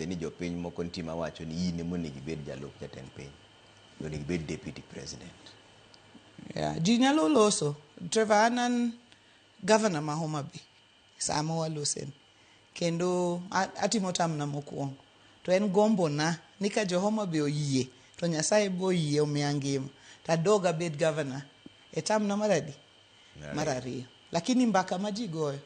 chuthe ni jopiny moko nitie mawacho ni in ema onego ibed jalup jatend piny, onego ibed deputy president. Ji nyalo loso. Trevor, an Gavana ma Homabay sama walosen kendo atimo tamna mokwongo to en gombona ni ka jo Homabay oyie to Nyasaye bo yie omiya ngima tadog abed gavana e tamna mar adi? Mar ariyo. Lakini mbaka ma ji goyo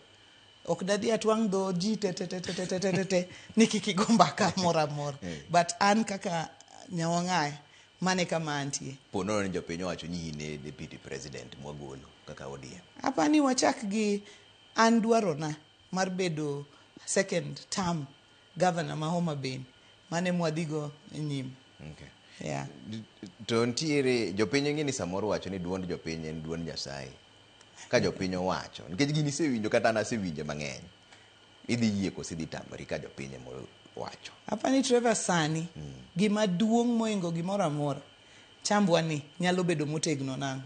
ok dadi atwang' dho ji te ni kik igo mbaka moro amora. But an kaka Nyawang'aya mane kama antie. Ponono ni jopiny owacho ni in e deputy president mwagolo kaka ODM. Apani wachak gi an dwarona mar bedo second term governor ma Homabay mane mwadhigo nyime. Okay. Yeah. To ntiere jopiny ng'eni samoro wacho ni duond jopiny en duond Nyasaye. Ka jopiny owacho nikech gini isewinjo kata an asewinjo mang'eny. Idhi yie koso idhi tamori ka jopiny wacho. Apani Trevor sani gima duong' moingo gimoro amora chambwa ni nyalo bedo motegno nang'o.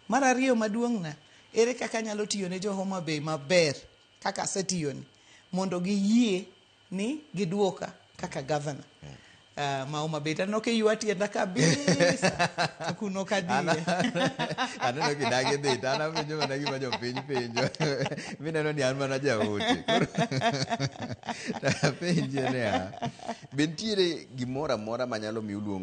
Mar ariyo maduong' na ere kaka nyalo tiyo ne jo Homabay maber kaka asetiyoni mondo giyie ni giduoka kaka governor. Ma Homabay taneno kiywa tienda kabisa kuno kadhiye. Aneno kidagi dhi to an apenjo mana gima jopiny penjo. Mineno ni an mana jaote. Apenje ne be nitiere gimoro amora manyalo miyo uluongo